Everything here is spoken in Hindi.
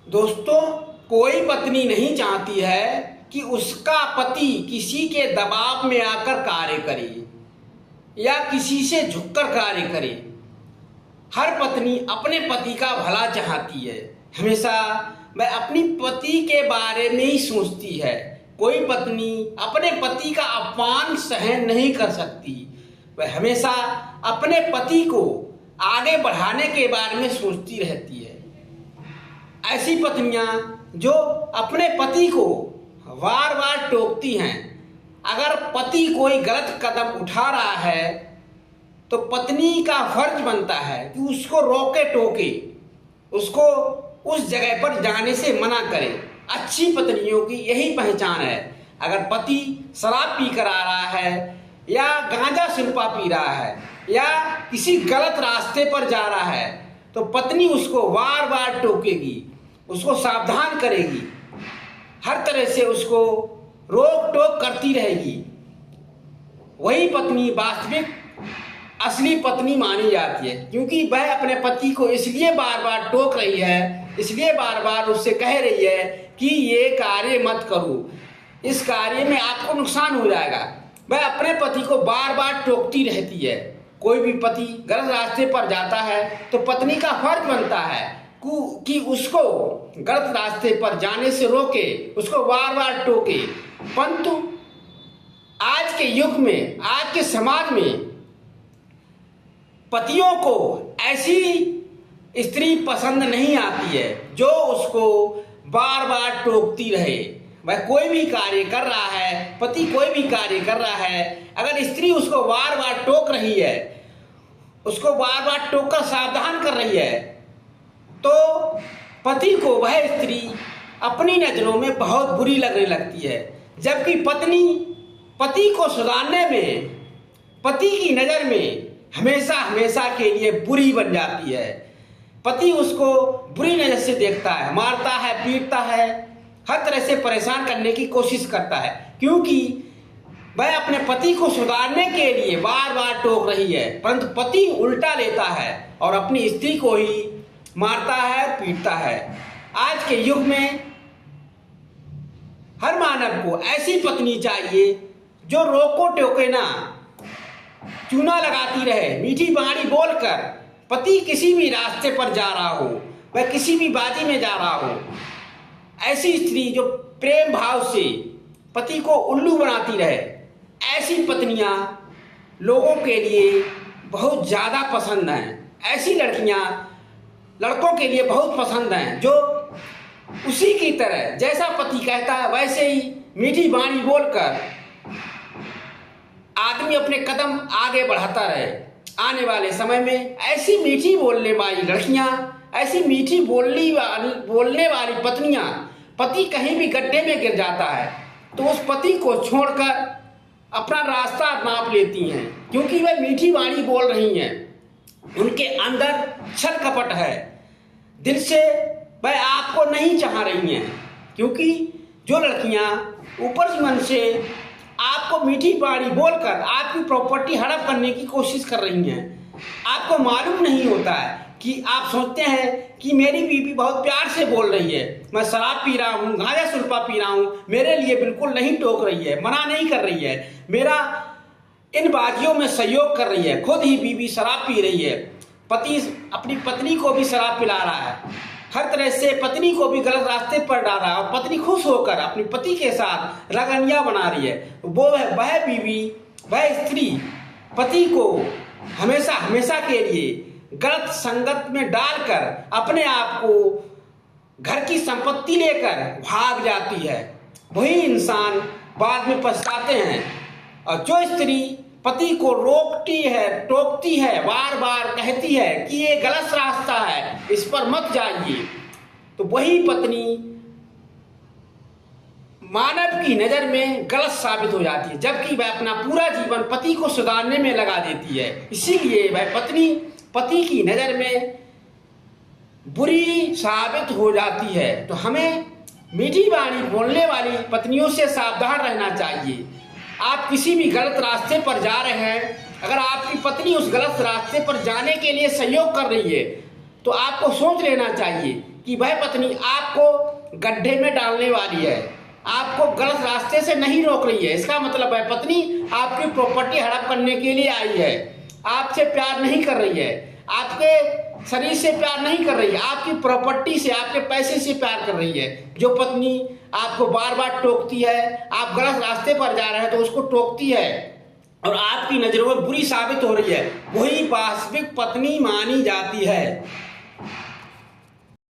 दोस्तों, कोई पत्नी नहीं चाहती है कि उसका पति किसी के दबाव में आकर कार्य करे या किसी से झुककर कार्य करे। हर पत्नी अपने पति का भला चाहती है, हमेशा वह अपनी पति के बारे में ही सोचती है। कोई पत्नी अपने पति का अपमान सहन नहीं कर सकती, वह हमेशा अपने पति को आगे बढ़ाने के बारे में सोचती रहती है। ऐसी पत्नियां जो अपने पति को बार बार टोकती हैं, अगर पति कोई गलत कदम उठा रहा है तो पत्नी का फर्ज बनता है कि उसको रोके टोके, उसको उस जगह पर जाने से मना करे। अच्छी पत्नियों की यही पहचान है। अगर पति शराब पी कर आ रहा है या गांजा सुल्फा पी रहा है या किसी गलत रास्ते पर जा रहा है तो पत्नी उसको बार बार टोकेगी, उसको सावधान करेगी, हर तरह से उसको रोक टोक करती रहेगी। वही पत्नी वास्तविक असली पत्नी मानी जाती है, क्योंकि वह अपने पति को इसलिए बार बार टोक रही है, इसलिए बार बार उससे कह रही है कि ये कार्य मत करो, इस कार्य में आपको नुकसान हो जाएगा। वह अपने पति को बार बार टोकती रहती है। कोई भी पति गलत रास्ते पर जाता है तो पत्नी का फर्ज बनता है कि उसको गलत रास्ते पर जाने से रोके, उसको बार बार टोके। परंतु आज के युग में, आज के समाज में पतियों को ऐसी स्त्री पसंद नहीं आती है जो उसको बार बार टोकती रहे। वह कोई भी कार्य कर रहा है, पति कोई भी कार्य कर रहा है, अगर स्त्री उसको बार बार टोक रही है, उसको बार बार टोककर सावधान कर रही है, तो पति को वह स्त्री अपनी नजरों में बहुत बुरी लगने लगती है। जबकि पत्नी पति को सुधारने में, पति की नजर में हमेशा हमेशा के लिए बुरी बन जाती है। पति उसको बुरी नजर से देखता है, मारता है, पीटता है, हर तरह से परेशान करने की कोशिश करता है, क्योंकि वह अपने पति को सुधारने के लिए बार बार टोक रही है। परंतु पति उल्टा लेता है और अपनी स्त्री को ही मारता है, पीटता है। आज के युग में हर मानव को ऐसी पत्नी चाहिए जो रोको टोके ना, चूना लगाती रहे, मीठी बाणी बोलकर। पति किसी भी रास्ते पर जा रहा हो, वह किसी भी बाजी में जा रहा हो, ऐसी स्त्री जो प्रेम भाव से पति को उल्लू बनाती रहे, ऐसी पत्नियां लोगों के लिए बहुत ज़्यादा पसंद हैं। ऐसी लड़कियां लड़कों के लिए बहुत पसंद हैं जो उसी की तरह जैसा पति कहता है वैसे ही मीठी बाणी बोलकर आदमी अपने कदम आगे बढ़ाता रहे। आने वाले समय में ऐसी मीठी बोलने वाली लड़कियां, ऐसी मीठी बोलने वाली पत्नियां, पति कहीं भी गड्ढे में गिर जाता है तो उस पति को छोड़कर अपना रास्ता नाप लेती हैं, क्योंकि वह मीठी वाणी बोल रही हैं। उनके अंदर छल कपट है, दिल से वह आपको नहीं चाह रही हैं। क्योंकि जो लड़कियां ऊपर मन से आपको मीठी बाणी बोलकर आपकी प्रॉपर्टी हड़प करने की कोशिश कर रही हैं, आपको मालूम नहीं होता है कि आप सोचते हैं कि मेरी बीवी बहुत प्यार से बोल रही है, मैं शराब पी रहा हूँ, गांजा सुल्फा पी रहा हूँ, मेरे लिए बिल्कुल नहीं टोक रही है, मना नहीं कर रही है, मेरा इन बाजियों में सहयोग कर रही है। खुद ही बीवी शराब पी रही है, पति अपनी पत्नी को भी शराब पिला रहा है, हर तरह से पत्नी को भी गलत रास्ते पर डाल रहा है, और पत्नी खुश होकर अपनी पति के साथ रगनिया बना रही है। वो वह बीवी, वह स्त्री पति को हमेशा हमेशा के लिए गलत संगत में डालकर अपने आप को घर की संपत्ति लेकर भाग जाती है। वही इंसान बाद में पछताते हैं। और जो स्त्री पति को रोकती है, टोकती है, बार बार कहती है कि ये गलत रास्ता है, इस पर मत जाइए, तो वही पत्नी मानव की नजर में गलत साबित हो जाती है, जबकि वह अपना पूरा जीवन पति को सुधारने में लगा देती है। इसीलिए वह पत्नी पति की नजर में बुरी साबित हो जाती है। तो हमें मीठी बाणी बोलने वाली पत्नियों से सावधान रहना चाहिए। आप किसी भी गलत रास्ते पर जा रहे हैं, अगर आपकी पत्नी उस गलत रास्ते पर जाने के लिए सहयोग कर रही है तो आपको सोच लेना चाहिए कि वह पत्नी आपको गड्ढे में डालने वाली है, आपको गलत रास्ते से नहीं रोक रही है। इसका मतलब है पत्नी आपकी प्रॉपर्टी हड़प करने के लिए आई है, आपसे प्यार नहीं कर रही है, आपके शरीर से प्यार नहीं कर रही है, आपकी प्रॉपर्टी से, आपके पैसे से प्यार कर रही है। जो पत्नी आपको बार बार टोकती है, आप गलत रास्ते पर जा रहे हैं तो उसको टोकती है और आपकी नजरों में बुरी साबित हो रही है, वही वास्तविक पत्नी मानी जाती है।